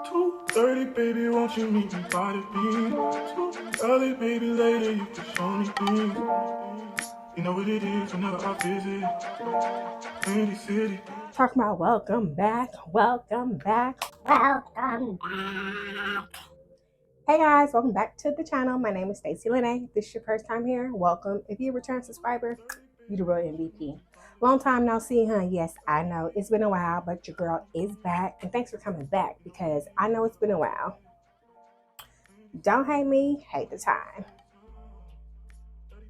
2:30, baby, won't you meet me by the beach? Too early, baby, later you can show me things. You know what it is whenever I visit any city. Talking about welcome back. Hey guys, welcome back to the channel. My name is Stacey Lene. If this is your first time here, welcome. If you're a return subscriber, you the real MVP. Long time no see, huh? Yes, I know it's been a while, but your girl is back. And thanks for coming back because I know it's been a while. Don't hate me, hate the time.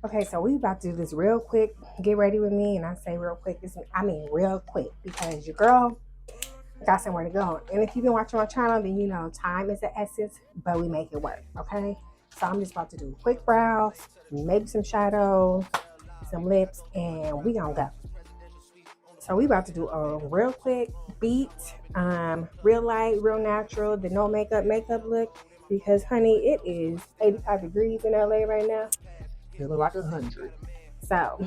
Okay, so we about to do this real quick. Get ready with me, and I say real quick. I mean real quick because your girl got somewhere to go. And if you've been watching my channel, then you know time is the essence, but we make it work, okay? So I'm just about to do quick brows, maybe some shadows, some lips, and we gonna go. So we about to do a real quick beat, real light, real natural, the no makeup look, because honey, it is 85 degrees in LA right now. Feeling like 100. So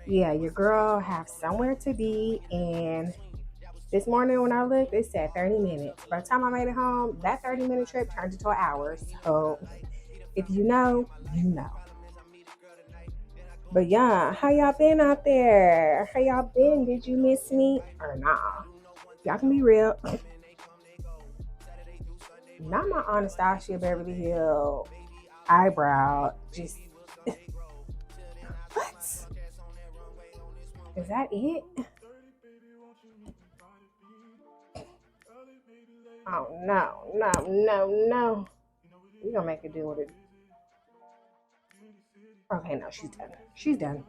yeah, your girl have somewhere to be, and this morning when I looked, it said 30 minutes. By the time I made it home, that 30-minute trip turned into an hour. So if you know, you know. But yeah, how y'all been out there? How y'all been? Did you miss me or nah? Y'all can be real. Not my Anastasia Beverly Hill eyebrow. Just what? Is that it? Oh no. We gonna make it do with it. Okay, no, she's done.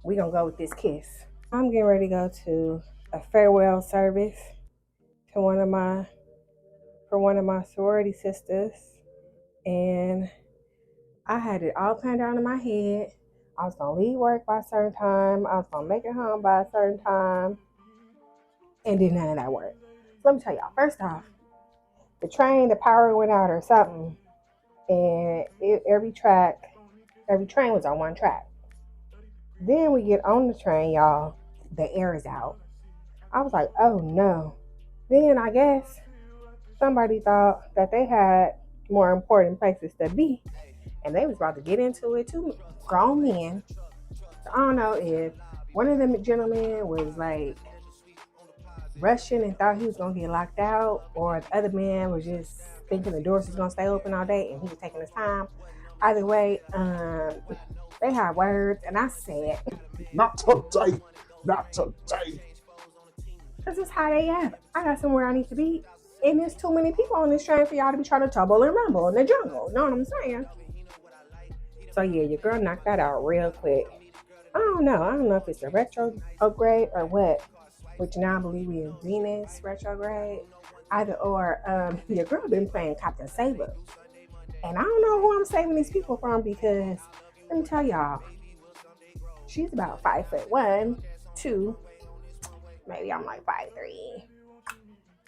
We gonna go with this kiss. I'm getting ready to go to a farewell service to one of my sorority sisters, and I had it all planned out in my head. I was gonna leave work by a certain time. I was gonna make it home by a certain time, and then none of that worked. So let me tell y'all. First off, the power went out or something, and every train was on one track. Then we get on the train, y'all. The air is out. I was like, oh no. Then I guess somebody thought that they had more important places to be, and they was about to get into it too. Grown men. So I don't know if one of them gentlemen was like rushing and thought he was gonna get locked out, or the other man was just thinking the doors was gonna stay open all day and he was taking his time. Either way, they had words, and I said, not today. This is how they have. I got somewhere I need to be, and there's too many people on this train for y'all to be trying to tumble and rumble in the jungle. Know what I'm saying? So yeah, your girl knocked that out real quick. I don't know if it's a retro upgrade or what, which now I believe we in Venus retrograde. Either or, your girl been playing Captain Saber. And I don't know who I'm saving these people from, because let me tell y'all, she's about 5'1", 2. Maybe I'm like 5'3",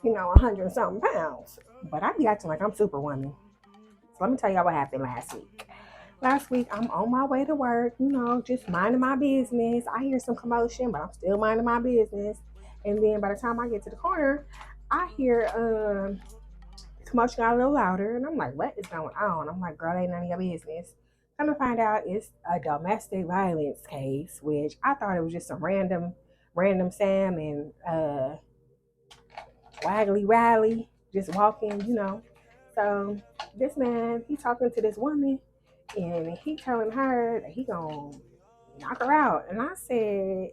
100 something pounds. But I be acting like I'm Superwoman. So let me tell y'all what happened last week. Last week, I'm on my way to work, just minding my business. I hear some commotion, but I'm still minding my business. And then by the time I get to the corner, I hear the commotion got a little louder. And I'm like, what is going on? I'm like, girl, ain't none of your business. Come to find out, it's a domestic violence case, which I thought it was just some random Sam and Waggly Riley just walking, So this man, he talking to this woman, and he telling her that he gonna knock her out. And I said,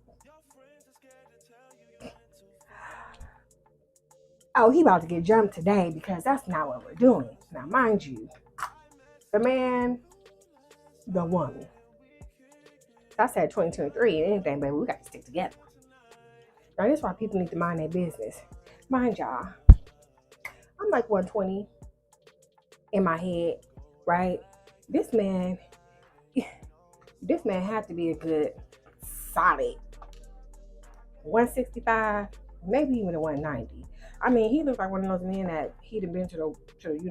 oh, he about to get jumped today, because that's not what we're doing. Now, mind you, the man, the woman. I said 2023 and anything, baby, we got to stick together. Now, this is why people need to mind their business. Mind y'all, I'm like 120 in my head, right? This man had to be a good, solid 165, maybe even a 190. I mean, he looks like one of those men that he'd have been to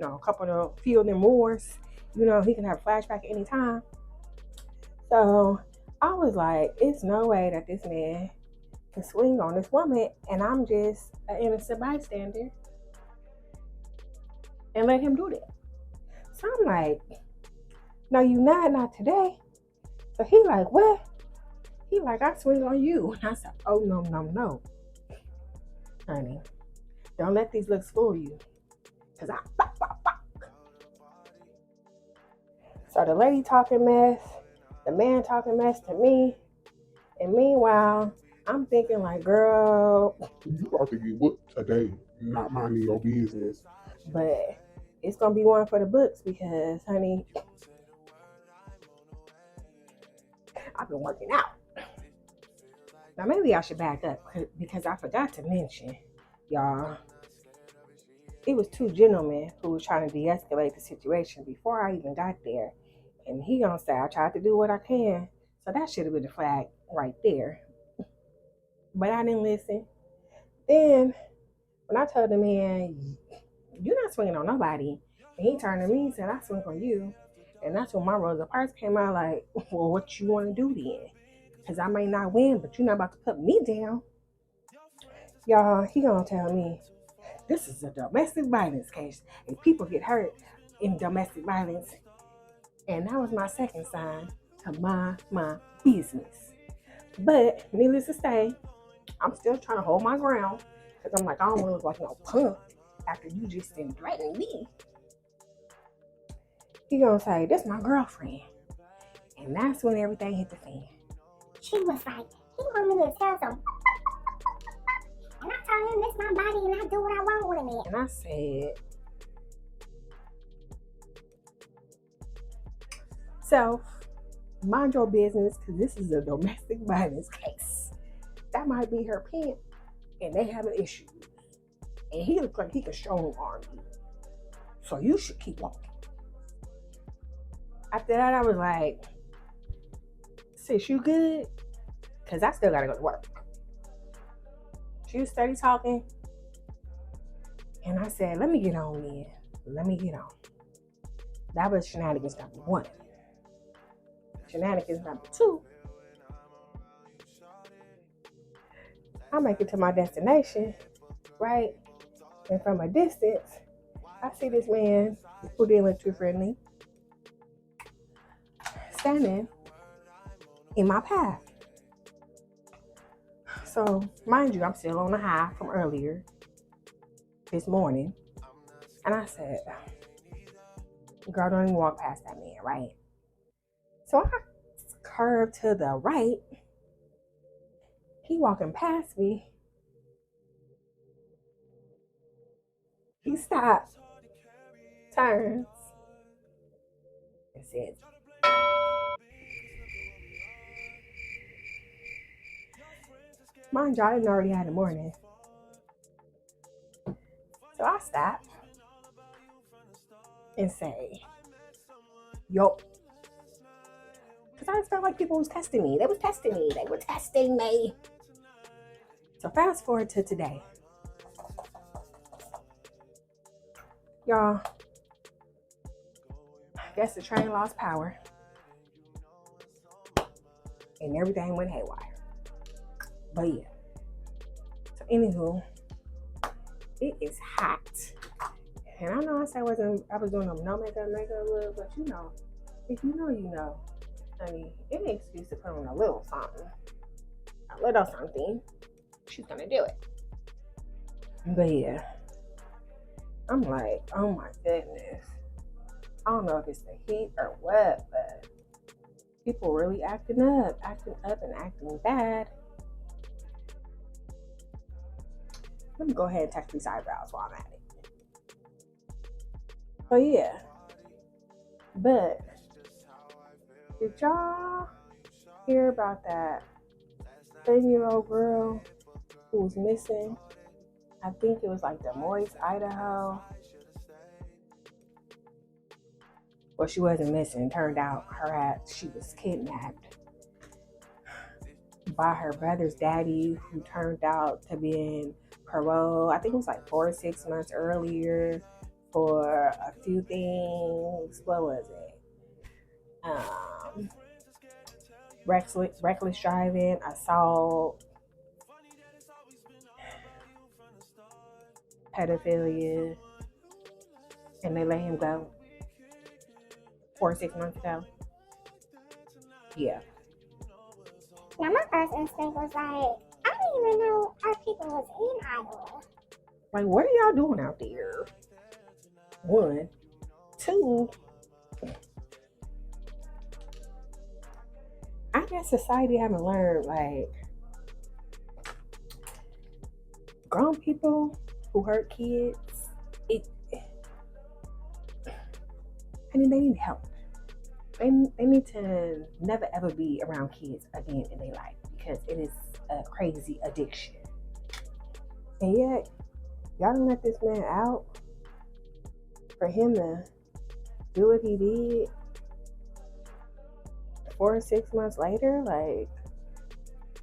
a couple of few of them wars. He can have a flashback at any time. So I was like, it's no way that this man can swing on this woman, and I'm just an innocent bystander, and let him do that. So I'm like, no, you not today. So he like, what? He like, I swing on you. And I said, oh, no. Honey, don't let these looks fool you. Because I pop, pop, pop. So the lady talking mess, the man talking mess to me. And meanwhile, I'm thinking like, girl, you about to get whooped today, not minding your business. But it's going to be one for the books because, honey, I've been working out. Now, maybe I should back up because I forgot to mention, y'all, it was two gentlemen who was trying to de-escalate the situation before I even got there. And he gonna say, I tried to do what I can. So that should have been the flag right there. But I didn't listen. Then, when I told the man, you're not swinging on nobody, and he turned to me and said, I swing on you. And that's when my Rosa Parks came out like, well, what you want to do then? Because I may not win, but you're not about to put me down. Y'all, he gonna tell me, this is a domestic violence case, and people get hurt in domestic violence. And that was my second sign to mind my business. But needless to say, I'm still trying to hold my ground because I'm like, I don't want to look like no punk after you just didn't threaten me. He gonna say, this my girlfriend. And that's when everything hit the fan. She was like, he want me to tell some. And I told him, this my body and I do what I want with it. And I said, so, mind your business because this is a domestic violence case. That might be her pimp and they have an issue. And he looks like he can strong arm you. So you should keep walking. After that, I was like, sis, you good? Because I still got to go to work. She was steady talking. And I said, let me get on then. Let me get on. That was shenanigans number 1. Shenanigans number 2. I make it to my destination, right? And from a distance, I see this man who didn't look too friendly standing in my path. So, mind you, I'm still on the high from earlier this morning. And I said, girl, don't even walk past that man, right? So I curve to the right. He walking past me. He stops, turns, and says, mind you, I didn't already had the morning. So I stopped and say, yo. Because I just felt like people was testing me. They were testing me. So fast forward to today. Y'all, I guess the train lost power. And everything went haywire. But yeah. So anywho, it is hot. And I know I said I was doing no makeup look, but you know, if you know, you know. I mean, any excuse to put on a little something. A little something. She's gonna do it. But yeah. I'm like, oh my goodness. I don't know if it's the heat or what, but people really acting up and acting bad. Let me go ahead and touch these eyebrows while I'm at it. So yeah. But did y'all hear about that 10-year-old girl who was missing? I think it was like Des Moines, Idaho. Well, she wasn't missing. Turned out she was kidnapped by her brother's daddy, who turned out to be in parole. I think it was like 4 or 6 months earlier for a few things. What was it? Reckless driving, assault, pedophilia, and they let him go 4 or 6 months ago. Yeah. Now, my first instinct was like, I didn't even know our people was in Iowa. Like, what are y'all doing out there? 1, 2, I guess society haven't learned, like, grown people who hurt kids, they need help. They need to never ever be around kids again in their life because it is a crazy addiction. And yet, y'all done let this man out for him to do what he did 4 or 6 months later. Like,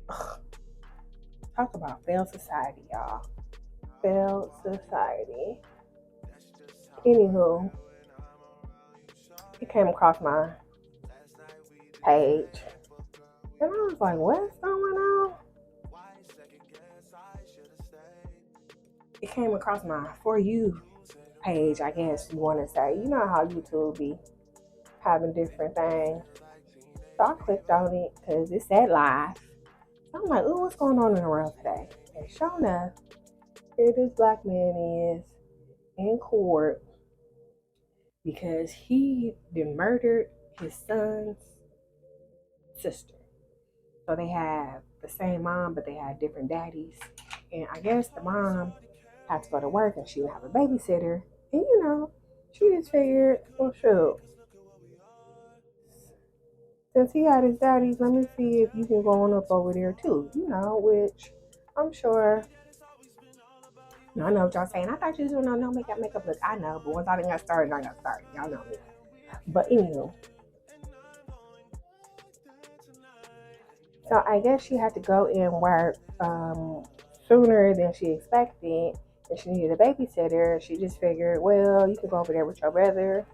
ugh. Talk about failed society, y'all. Failed society. Anywho, it came across my page, and I was like, what's going on? It came across my For You page, I guess you want to say. You know how YouTube be having different things. So I clicked on it because it said live. So I'm like, ooh, what's going on in the world today? And sure enough, here this black man is in court because he then murdered his son's sister. So they have the same mom, but they had different daddies. And I guess the mom had to go to work and she would have a babysitter. And you know, she just figured, well, shoot, since he had his daddies, let me see if you can go on up over there too. You know, which I'm sure. I know what y'all saying. I thought you was doing no makeup look. I know, but once I done got started, I got started. Y'all know me. But anywho. So I guess she had to go and work sooner than she expected. And she needed a babysitter. She just figured, well, you can go over there with your brother,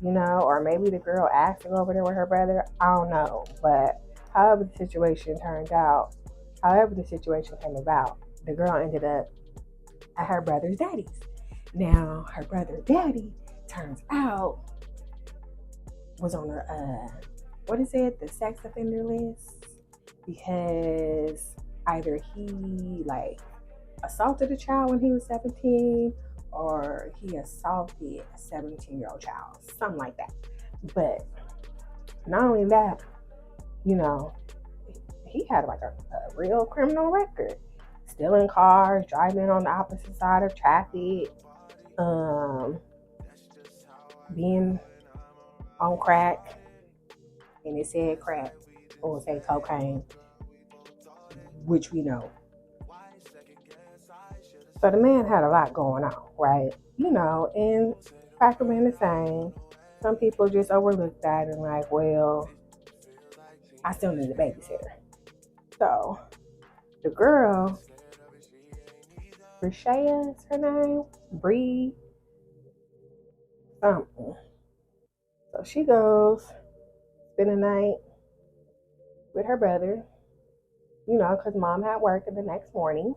you know, or maybe the girl asked to go over there with her brother. I don't know. But however the situation turned out, however the situation came about, the girl ended up at her brother's daddy's. Now, her brother's daddy, turns out, was on the sex offender list, because either he, like, assaulted a child when he was 17, or he assaulted a 17-year-old child, something like that. But not only that, you know, he had like a real criminal record. Stealing cars, driving on the opposite side of traffic, being on crack, and it said crack, or say cocaine, which we know. So the man had a lot going on, right? You know, and fact remain the same. Some people just overlook that and like, well, I still need a babysitter. So the girl, Breasia is her name, Bree something. So she goes, spend the night with her brother, you know, because mom had work the next morning.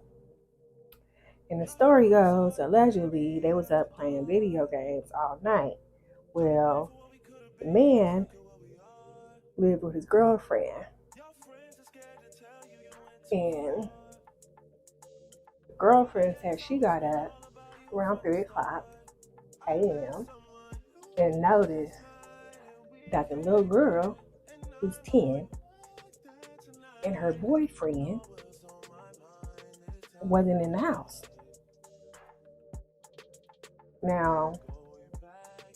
And the story goes, allegedly, they was up playing video games all night. Well, the man lived with his girlfriend. And the girlfriend said she got up around 3 o'clock a.m. and noticed that the little girl, who's 10, and her boyfriend wasn't in the house. Now,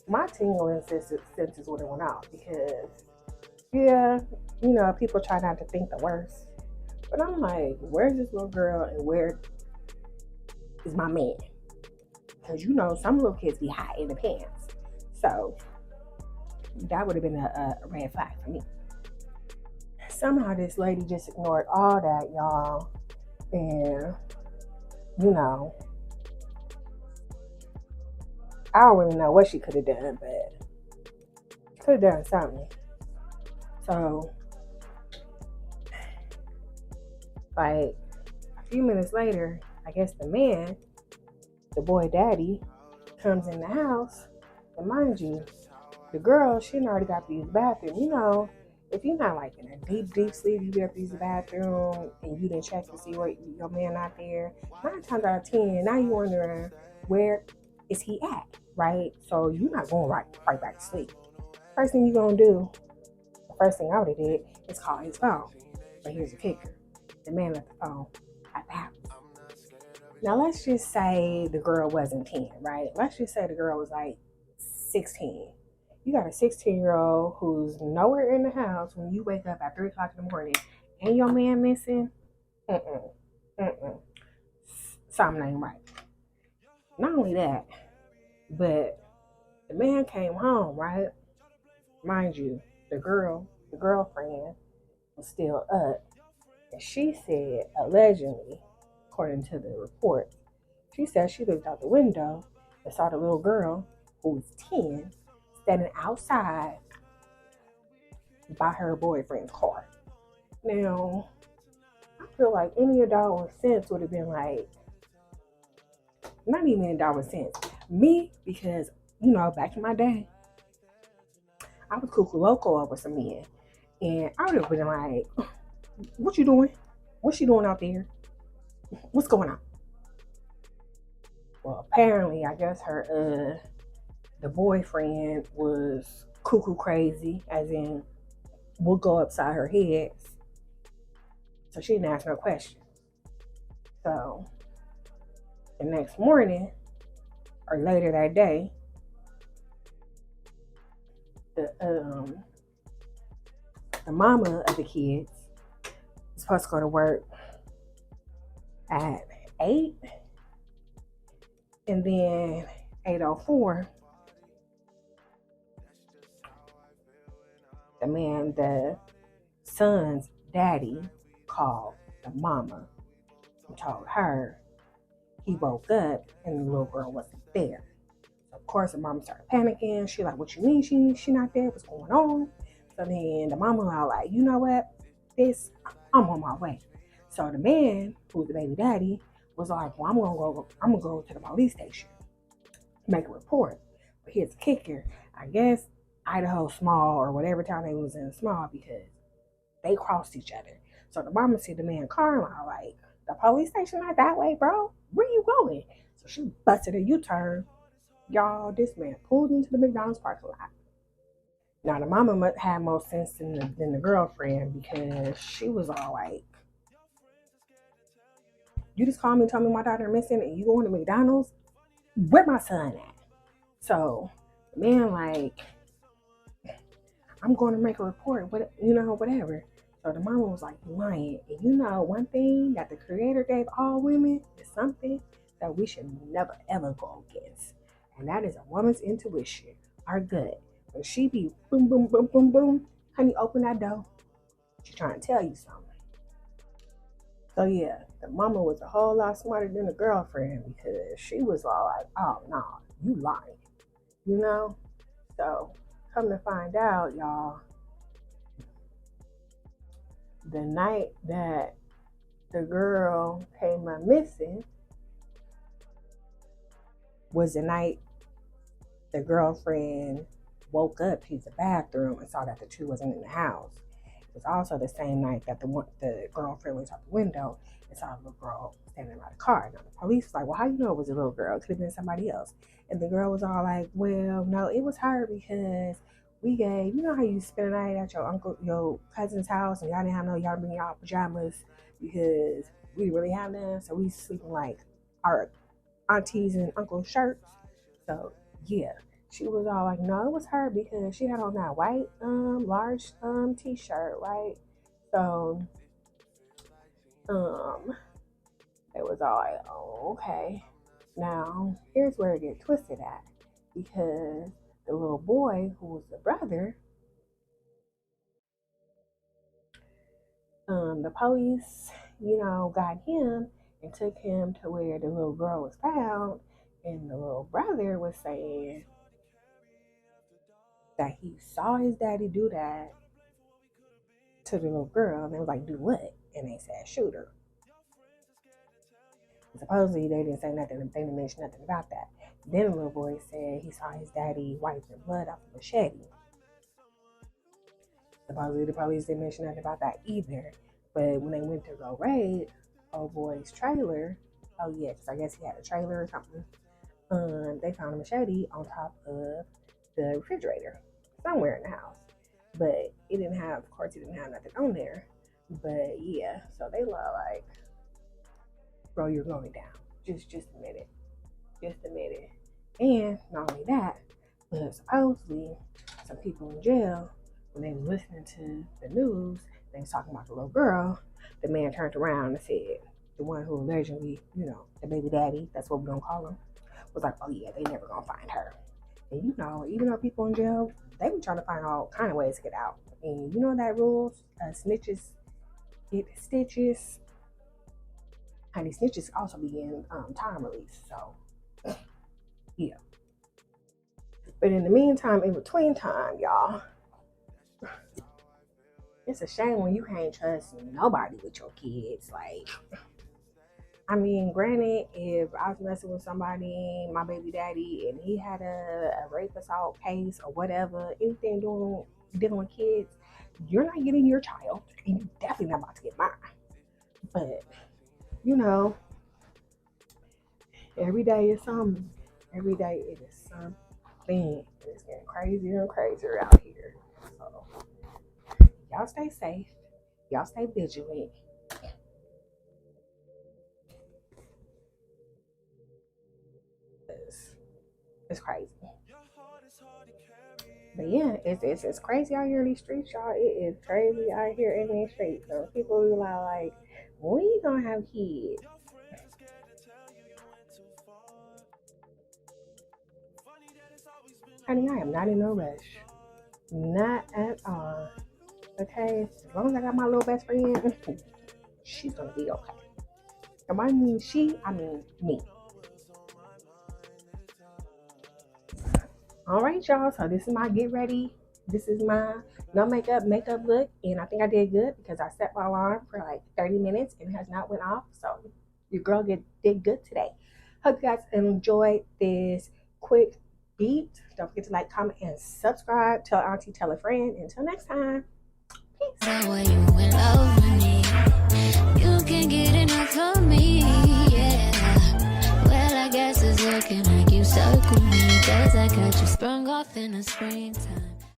my tingling senses would have went out because, yeah, you know, people try not to think the worst. But I'm like, where's this little girl and where is my man? Because, you know, some little kids be hot in the pants. So that would have been a red flag for me. Somehow this lady just ignored all that, y'all. And, you know, I don't really know what she could have done, but she could have done something. So, like, a few minutes later, I guess the man the boy daddy comes in the house, and mind you, the girl, she done already got to use the bathroom. You know, if you're not like in a deep sleep, you get to use the bathroom and you didn't check to see what your man out there. 9 times out of 10, now you wondering where is he at, right? So you're not going right back to sleep. First thing you gonna do, the first thing I would have did is call his phone. But here's the kicker: the man left the phone at the house. Now let's just say the girl wasn't 10, right? Let's just say the girl was like 16. You got a 16-year-old who's nowhere in the house when you wake up at 3 o'clock in the morning and your man missing. Something ain't right. Not only that, but the man came home, right? Mind you, the girlfriend was still up. And she said, allegedly, according to the report, she said she looked out the window and saw the little girl, who was 10, standing outside by her boyfriend's car. Now, I feel like any adult with sense would have been like, not even an adult with sense. Me, because, you know, back in my day, I was cuckoo loco over some men. And I would have been like, what you doing? What's she doing out there? What's going on? Well, apparently, I guess the boyfriend was cuckoo crazy, as in, would go upside her head. So she didn't ask no questions. So the next morning, or later that day, the mama of the kids was supposed to go to work at 8, and then 8:04, the son's daddy called the mama and told her he woke up and the little girl wasn't there. So of course, the mama started panicking. She like, what you mean she not there? What's going on? So then the mama was like, you know what? I'm on my way. So the man, who's the baby daddy, was like, well, I'm gonna go to the police station, make a report. But here's the kicker. I guess Idaho small, or whatever town they was in, small, because they crossed each other. So the mama see the man car and I like, the police station not that way, bro. Where you going? So she busted a U-turn. Y'all, this man pulled into the McDonald's parking lot. Now the mama had more sense than the girlfriend, because she was all like, you just called me and told me my daughter missing and you going to McDonald's? Where my son at? So the man like, I'm going to make a report, whatever. So the mama was like, you lying. And you know, one thing that the creator gave all women is something that we should never ever go against. And that is a woman's intuition, our gut. When she be boom, boom, boom, boom, boom, honey, open that door. She's trying to tell you something. So yeah, the mama was a whole lot smarter than the girlfriend, because she was all like, oh no, you lying. You know? So come to find out, y'all, the night that the girl came up missing was the night the girlfriend woke up to use the bathroom and saw that the two wasn't in the house. It was also the same night that the girlfriend went out the window and saw a little girl standing by the car. Now the police was like, well, how you know it was a little girl? It could have been somebody else. And the girl was all like, well, no, it was her, because we gave, you know how you spend the night at your cousin's house, and y'all didn't have y'all bring y'all pajamas because we didn't really have none. So we sleeping like our aunties and uncles' shirts. So yeah, she was all like, no, it was her, because she had on that white large t-shirt, right? So it was all like, oh, okay. Now here's where it get twisted at, because the little boy, who was the brother, the police, got him and took him to where the little girl was found, and the little brother was saying that he saw his daddy do that to the little girl, and they was like, do what? And they said, shoot her. Supposedly they didn't say nothing, they didn't mention nothing about that. Then the little boy said he saw his daddy wiping blood off a machete. Supposedly the police didn't mention nothing about that either. But when they went to go raid old boy's trailer, oh yeah, because I guess he had a trailer or something. They found a machete on top of the refrigerator somewhere in the house. But it didn't have, of course, it didn't have nothing on there. But yeah, so they were like, bro, you're going down. Just a minute. Just a minute. And not only that, but supposedly some people in jail, when they were listening to the news, they was talking about the little girl. The man turned around and said, the one who allegedly, the baby daddy, that's what we're gonna call him, was like, oh yeah, they never gonna find her. And even though people in jail, they be trying to find all kind of ways to get out. And you know that rules, snitches get stitches. And these snitches also be in time release. So yeah. But in the meantime, in between time, y'all, it's a shame when you can't trust nobody with your kids. Like, I mean, granted, if I was messing with somebody, my baby daddy, and he had a rape assault case or whatever, anything dealing with kids, you're not getting your child, and you're definitely not about to get mine. But, every day is something. Every day it is something. It's getting crazier and crazier out here. So, y'all stay safe. Y'all stay vigilant. It's crazy. But yeah, it's crazy out here in these streets, y'all. It is crazy out here in these streets. So people be like, when you gonna have kids? Honey, I am not in no rush. Not at all. Okay? As long as I got my little best friend, she's gonna be okay. And I mean she, I mean me. All right, y'all. So this is my get ready. This is my no makeup look, and I think I did good because I set my alarm for like 30 minutes and it has not went off. So your girl did good today. Hope you guys enjoyed this quick beat. Don't forget to like, comment, and subscribe. Tell Auntie, tell a friend. Until next time. Peace. You can get enough of me, yeah. Well, I guess it's looking like you circle me, 'cause I got you sprung off in the springtime.